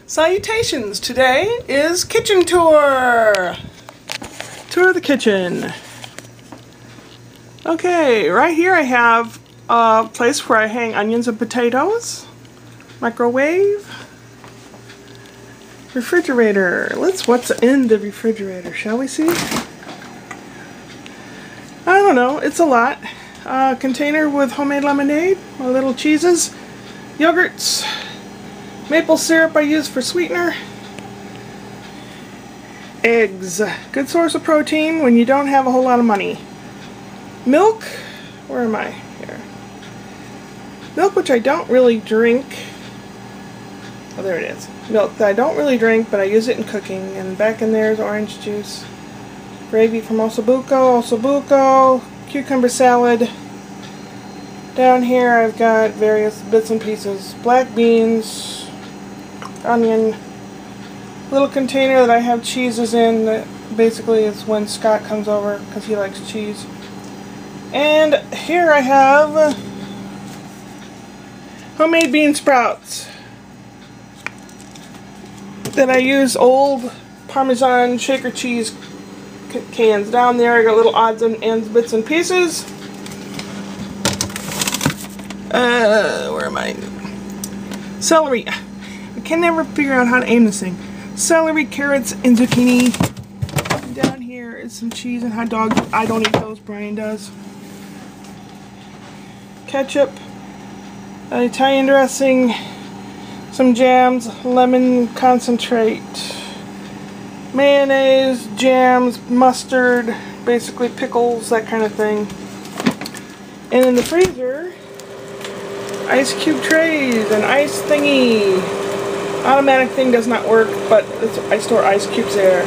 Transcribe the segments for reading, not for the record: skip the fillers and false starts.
Salutations! Today is kitchen tour! Tour of the kitchen. Okay, right here I have a place where I hang onions and potatoes. Microwave. Refrigerator. What's in the refrigerator, shall we see? I don't know, it's a lot. Container with homemade lemonade, my little cheeses, yogurts, maple syrup I use for sweetener, eggs, good source of protein when you don't have a whole lot of money. Milk, where am I? Here. Milk which I don't really drink. Oh, there it is. Milk that I don't really drink, but I use it in cooking. And back in there is orange juice. Gravy from ossobuco, cucumber salad. Down here I've got various bits and pieces. Black beans, onion, little container that I have cheeses in. That basically is when Scott comes over because he likes cheese. And here I have homemade bean sprouts that I use old Parmesan shaker cheese cans. Down there I got little odds and ends, bits and pieces. Where am I? Celery. I can never figure out how to aim this thing. Celery, carrots, and zucchini. And down here is some cheese and hot dogs. I don't eat those, Brian does. Ketchup, Italian dressing, some jams, lemon concentrate, mayonnaise, jams, mustard, basically pickles, that kind of thing. And in the freezer, ice cube trays, an ice thingy. Automatic thing does not work, but I store ice cubes there.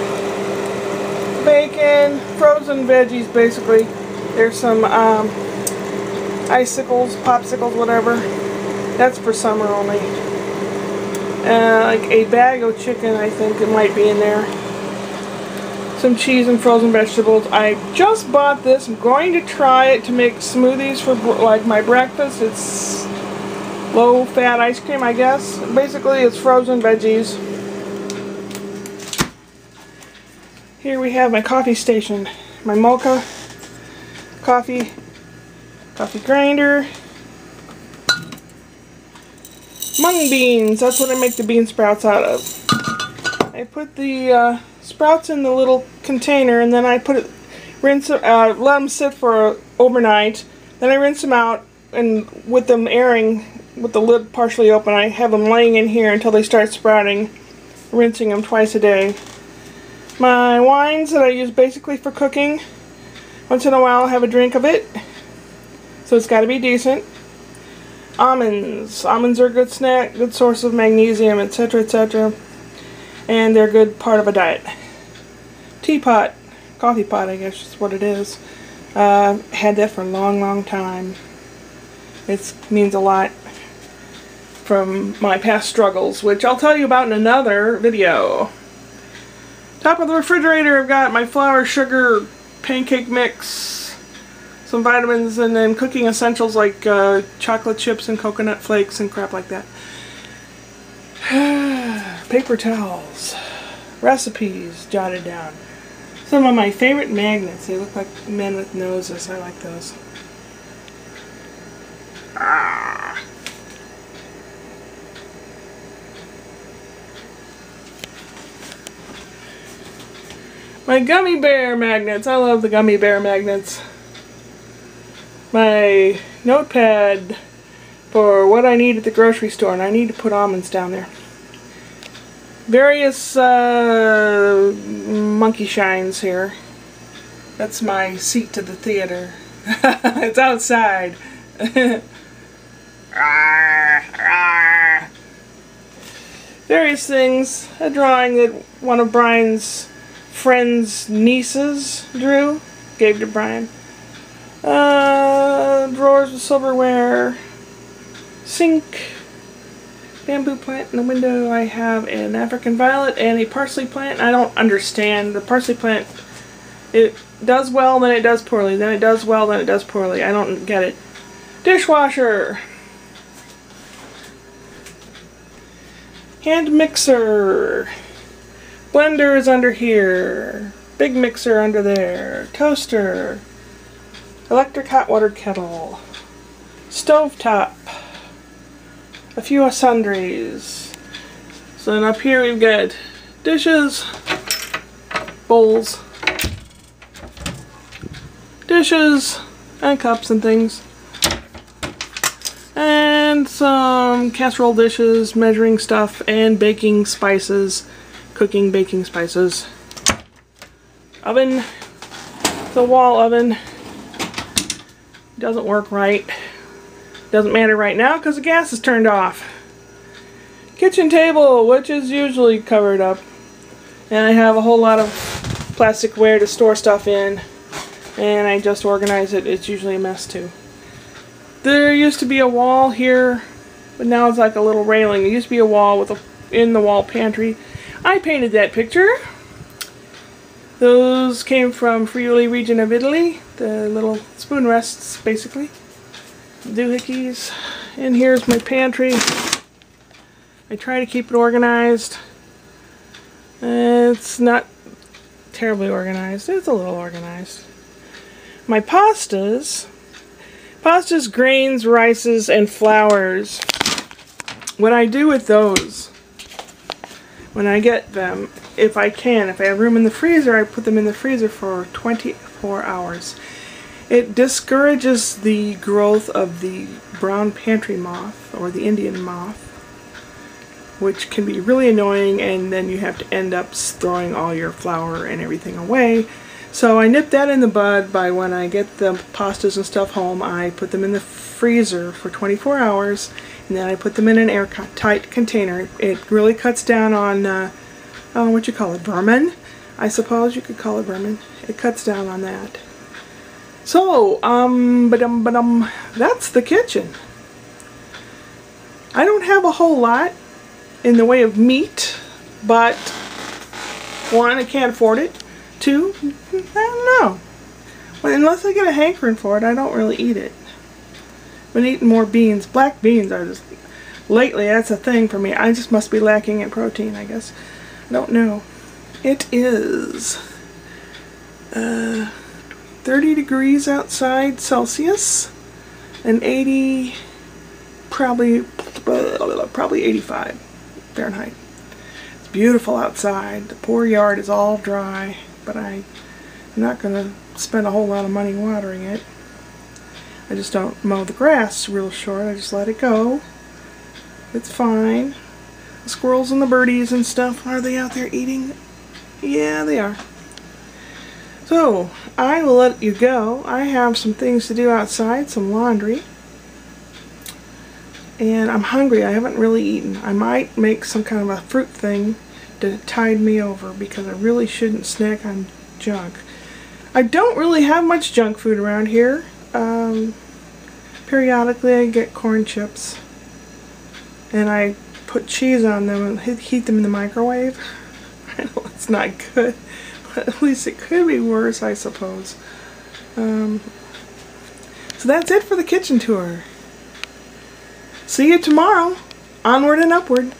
Bacon, frozen veggies basically. There's some icicles, popsicles, whatever. That's for summer only. Like a bag of chicken, I think it might be in there. Some cheese and frozen vegetables. I just bought this. I'm going to try it to make smoothies for like my breakfast. It's low-fat ice cream, I guess. Basically, it's frozen veggies. Here we have my coffee station. My mocha coffee grinder. Mung beans, that's what I make the bean sprouts out of. I put the sprouts in the little container and then I put it, let them sit for overnight. Then I rinse them out, and with them airing, with the lid partially open, I have them laying in here until they start sprouting, rinsing them twice a day. My wines that I use basically for cooking. Once in a while I'll have a drink of it, so it's got to be decent. Almonds. Almonds are a good snack, good source of magnesium, etc., etc. And they're a good part of a diet. Teapot. Coffee pot, I guess is what it is. Had that for a long, long time. It means a lot from my past struggles, which I'll tell you about in another video. Top of the refrigerator, I've got my flour, sugar, pancake mix, some vitamins, and then cooking essentials like chocolate chips and coconut flakes and crap like that. Paper towels, recipes jotted down. Some of my favorite magnets. They look like men with noses. I like those. My gummy bear magnets. I love the gummy bear magnets. My notepad for what I need at the grocery store, and I need to put almonds down there. Various monkey shines here. That's my seat to the theater. It's outside. Various things. A drawing that one of Brian's friend's nieces drew. Gave to Brian. Drawers with silverware, sink, bamboo plant in the window. I have an African violet and a parsley plant. I don't understand the parsley plant. It does well, then it does poorly, then it does well, then it does poorly. I don't get it. Dishwasher. Hand mixer. Blender is under here. Big mixer under there. Toaster. Electric hot water kettle. Stovetop. A few sundries. So then up here we've got dishes, bowls, dishes, and cups and things. And some casserole dishes, measuring stuff, and baking spices, cooking baking spices. Oven, the wall oven, doesn't work right. Doesn't matter right now because the gas is turned off. Kitchen table, which is usually covered up. And I have a whole lot of plasticware to store stuff in. And I just organize it. It's usually a mess too. There used to be a wall here, but now it's like a little railing. There used to be a wall with a in-the-wall pantry. I painted that picture. Those came from Friuli region of Italy. The little spoon rests, basically. Doohickeys. And here's my pantry. I try to keep it organized. It's not terribly organized. It's a little organized. My pastas, grains, rices, and flours. What I do with those, when I get them, if I have room in the freezer, I put them in the freezer for 24 hours. It discourages the growth of the brown pantry moth, or the Indian moth, which can be really annoying, and then you have to end up throwing all your flour and everything away. So I nip that in the bud by when I get the pastas and stuff home, I put them in the freezer for 24 hours, and then I put them in an airtight container. It really cuts down on, what you call it, vermin? I suppose you could call it vermin. It cuts down on that. So, that's the kitchen. I don't have a whole lot in the way of meat, but one, I can't afford it. Two, I don't know. Well, unless I get a hankering for it, I don't really eat it. I've been eating more beans. Black beans are just, lately, that's a thing for me. I just must be lacking in protein, I guess. I don't know. It is 30 degrees outside Celsius and 80, probably 85 Fahrenheit. It's beautiful outside. The poor yard is all dry, but I'm not going to spend a whole lot of money watering it. I just don't mow the grass real short. I just let it go. It's fine. The squirrels and the birdies and stuff, are they out there eating? Yeah, they are. So, I will let you go. I have some things to do outside, some laundry. And I'm hungry. I haven't really eaten. I might make some kind of a fruit thing to tide me over because I really shouldn't snack on junk. I don't really have much junk food around here. Periodically I get corn chips and I put cheese on them and heat them in the microwave. I know it's not good, but at least it could be worse, I suppose. So that's it for the kitchen tour. See you tomorrow. Onward and upward.